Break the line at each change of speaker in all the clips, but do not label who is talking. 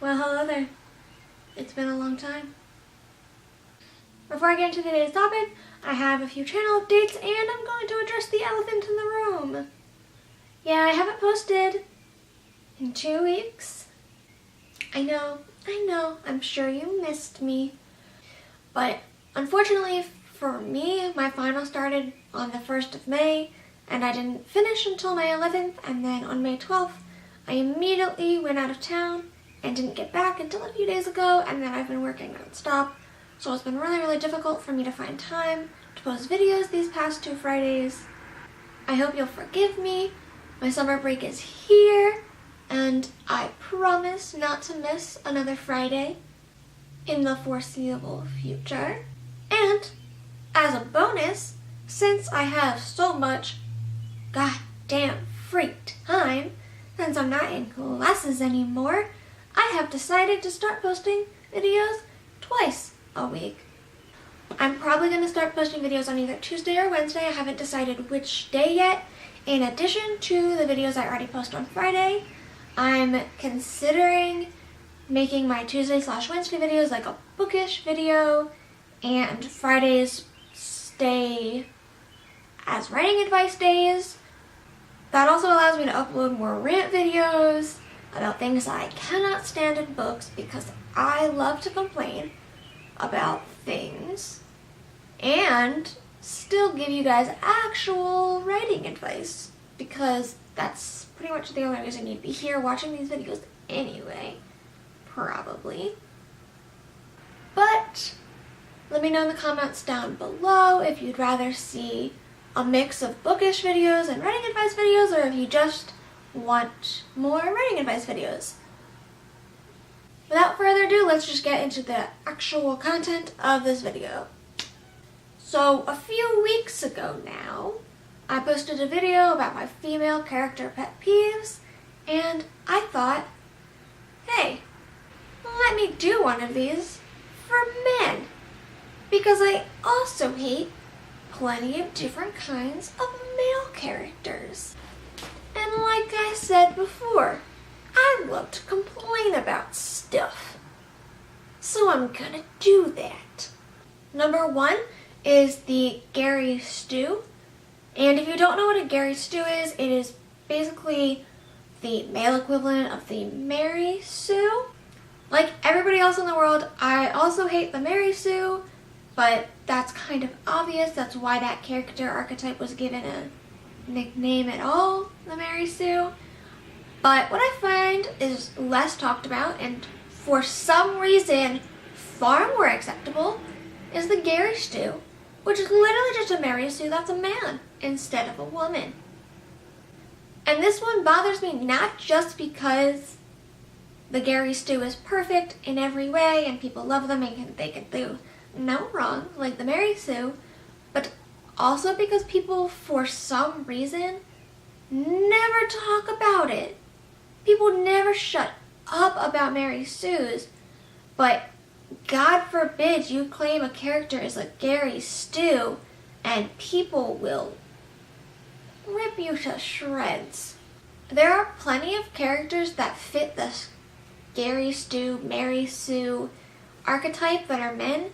Well, hello there. It's been a long time. Before I get into today's topic, I have a few channel updates and I'm going to address the elephant in the room. Yeah, I haven't posted in 2 weeks. I know, I'm sure you missed me. But unfortunately for me, my final started on the 1st of May and I didn't finish until May 11th, and then on May 12th, I immediately went out of town and didn't get back until a few days ago, and then I've been working non-stop. So it's been really difficult for me to find time to post videos these past 2 Fridays. I hope you'll forgive me. My summer break is here, and I promise not to miss another Friday in the foreseeable future. And as a bonus, since I have so much goddamn free time, since I'm not in classes anymore, I have decided to start posting videos twice a week. I'm probably going to start posting videos on either Tuesday or Wednesday. I haven't decided which day yet. In addition to the videos I already post on Friday, I'm considering making my Tuesday/Wednesday videos like a bookish video, and Fridays stay as writing advice days. That also allows me to upload more rant videos about things I cannot stand in books, because I love to complain about things and still give you guys actual writing advice, because that's pretty much the only reason you'd be here watching these videos anyway, probably. But let me know in the comments down below if you'd rather see a mix of bookish videos and writing advice videos, or if you just want more writing advice videos. Without further ado, let's just get into the actual content of this video. So a few weeks ago now, I posted a video about my female character pet peeves, and I thought, hey, let me do one of these for men, because I also hate plenty of different kinds of male characters. And like I said before, I love to complain about stuff. So I'm gonna do that. Number 1 is the Gary Stew. And if you don't know what a Gary Stew is, it is basically the male equivalent of the Mary Sue. Like everybody else in the world, I also hate the Mary Sue, but that's kind of obvious. That's why that character archetype was given a nickname at all, the Mary Sue. But what I find is less talked about, and for some reason far more acceptable, is the Gary Stew, which is literally just a Mary Sue that's a man instead of a woman. And this one bothers me not just because the Gary Stew is perfect in every way and people love them and they can do no wrong like the Mary Sue, but also because people for some reason never talk about it. People never shut up about Mary Sues, but God forbid you claim a character is a Gary Stew and people will rip you to shreds. There are plenty of characters that fit the Gary Stew, Mary Sue archetype that are men,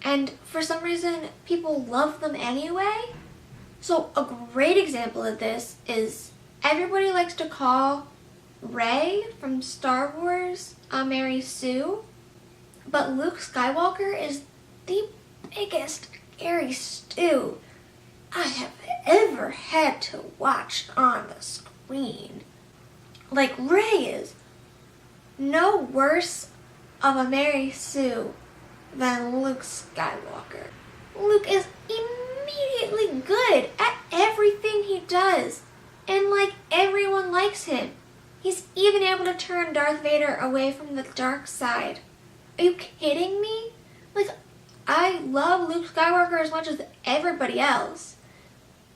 and for some reason people love them anyway. So a great example of this is everybody likes to call Rey from Star Wars a Mary Sue, but Luke Skywalker is the biggest Gary Stew I have ever had to watch on the screen. Like, Rey is no worse of a Mary Sue than Luke Skywalker. Luke is immediately good at everything he does, and like everyone likes him. He's even able to turn Darth Vader away from the dark side. Are you kidding me? Like, I love Luke Skywalker as much as everybody else.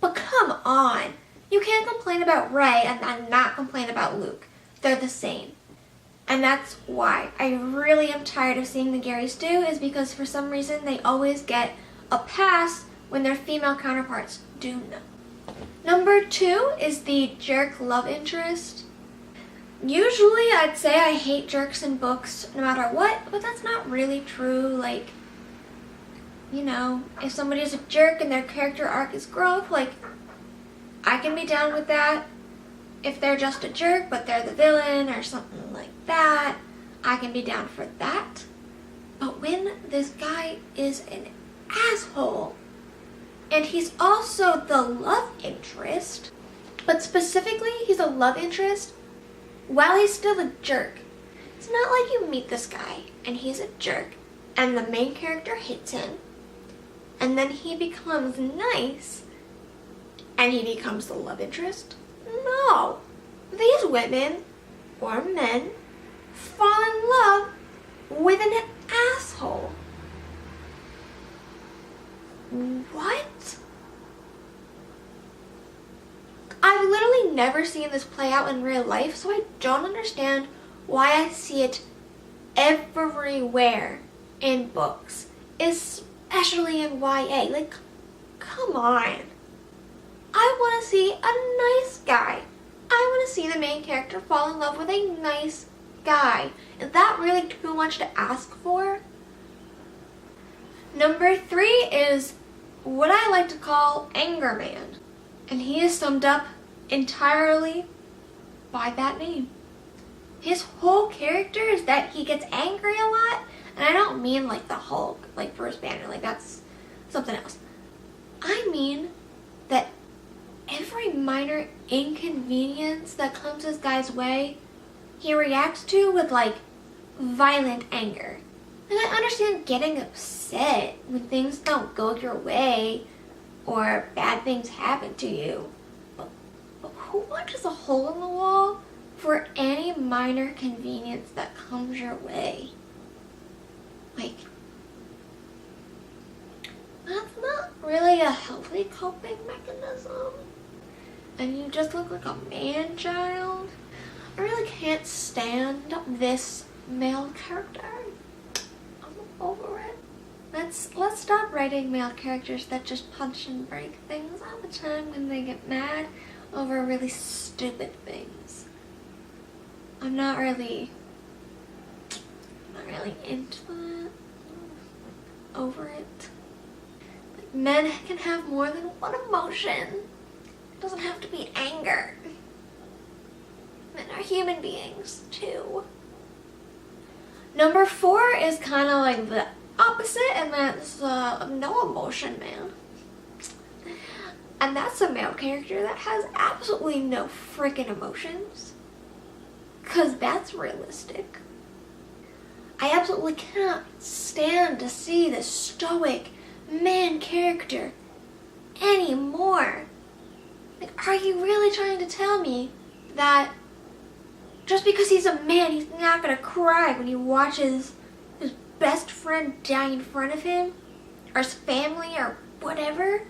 But come on. You can't complain about Rey and then not complain about Luke. They're the same. And that's why I really am tired of seeing the Gary Stew, is because for some reason they always get a pass when their female counterparts do not. Number 2 is the jerk love interest. Usually I'd say I hate jerks in books no matter what, but that's not really true. Like, you know, if somebody's a jerk and their character arc is growth, like, I can be down with that. If they're just a jerk but they're the villain or something like that, I can be down for that. But when this guy is an asshole and he's also the love interest, but specifically he's a love interest while he's still a jerk. It's not like you meet this guy and he's a jerk and the main character hits him and then he becomes nice and he becomes the love interest. No. These women or men fall in love with an asshole. What? I've literally never seen this play out in real life, so I don't understand why I see it everywhere in books, especially in YA. Like, come on. I want to see a nice guy. I want to see the main character fall in love with a nice guy. Is that really too much to ask for? Number 3 is what I like to call Anger Man. And he is summed up entirely by that name. His whole character is that he gets angry a lot. And I don't mean like the Hulk, like Bruce Banner, like that's something else. I mean that every minor inconvenience that comes this guy's way, he reacts to with like violent anger. And I understand getting upset when things don't go your way or bad things happen to you. But who watches a hole in the wall for any minor convenience that comes your way? Like, that's not really a healthy coping mechanism. And you just look like a man-child. I really can't stand this male character. I'm over it. Let's stop writing male characters that just punch and break things all the time when they get mad over really stupid things. I'm not really into that. Over it. Like, men can have more than one emotion. It doesn't have to be anger. Men are human beings too. Number 4 is kind of like the opposite, and that's no emotion man. And that's a male character that has absolutely no freaking emotions. 'Cause that's realistic. I absolutely cannot stand to see this stoic man character anymore. Like, are you really trying to tell me that just because he's a man, he's not gonna cry when he watches his best friend die in front of him? Or his family, or whatever?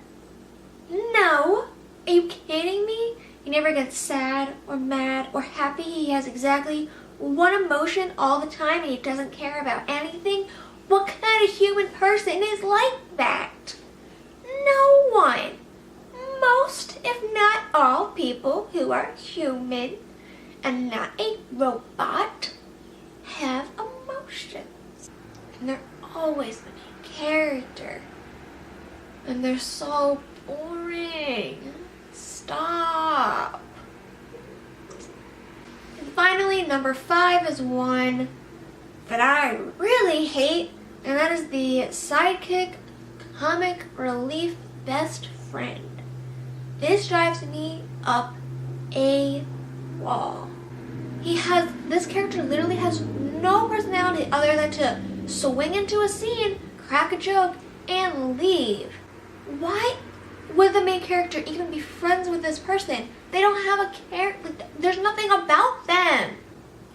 No! Are you kidding me? He never gets sad, or mad, or happy. He has exactly one emotion all the time, and he doesn't care about anything. What kind of human person is like that? No one. Most, if not all, people who are human and not a robot have emotions. And they're always the main character. And they're so boring. Stop. And finally, number 5 is one that I really hate, and that is the Sidekick comic relief best friend. This drives me up a wall. This character literally has no personality other than to swing into a scene, crack a joke, and leave. Why would the main character even be friends with this person? They don't have a character. There's nothing about them.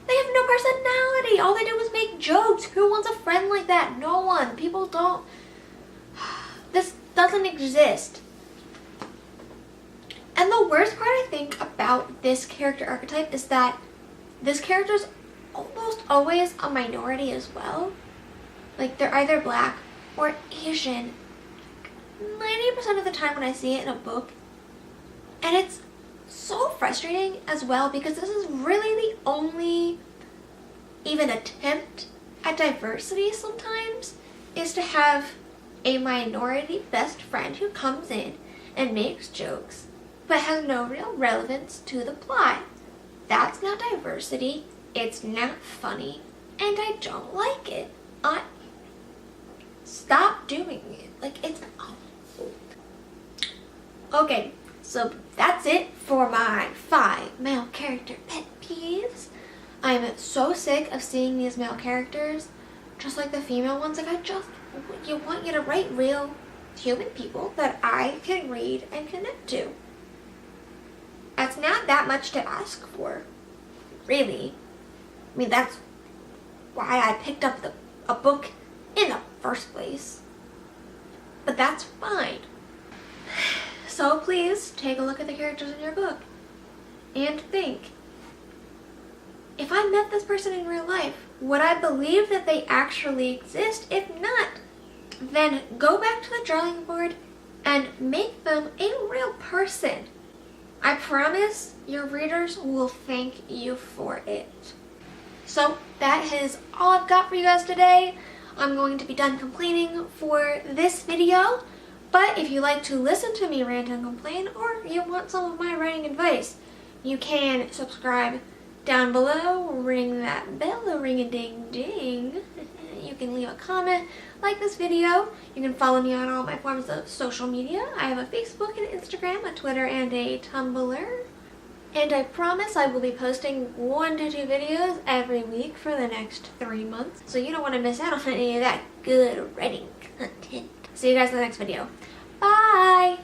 They have no personality. All they do is make jokes. Who wants a friend like that? No one. People don't. This doesn't exist. And the worst part, I think, about this character archetype is that this character is almost always a minority as well. Like, they're either black or Asian 90% of the time when I see it in a book. And it's so frustrating frustrating as well, because this is really the only even attempt at diversity sometimes, is to have a minority best friend who comes in and makes jokes but has no real relevance to the plot. That's not diversity, it's not funny, and I don't like it. Stop doing it. Like, it's awful. Okay, so that's it for my 5 male character pet peeves. I'm so sick of seeing these male characters just like the female ones. Like, you want you to write real human people that I can read and connect to. That's not that much to ask for, really. I mean, that's why I picked up a book in the first place. But that's fine. So please take a look at the characters in your book and think, if I met this person in real life, would I believe that they actually exist? If not, then go back to the drawing board and make them a real person. I promise your readers will thank you for it. So that is all I've got for you guys today. I'm going to be done complaining for this video, but if you like to listen to me rant and complain, or you want some of my writing advice, you can subscribe down below, ring that bell, ring-a-ding-ding. You can leave a comment, like this video. You can follow me on all my forms of social media. I have a Facebook, an Instagram, a Twitter, and a Tumblr. And I promise I will be posting 1 to 2 videos every week for the next 3 months. So you don't want to miss out on any of that good writing content. See you guys in the next video. Bye!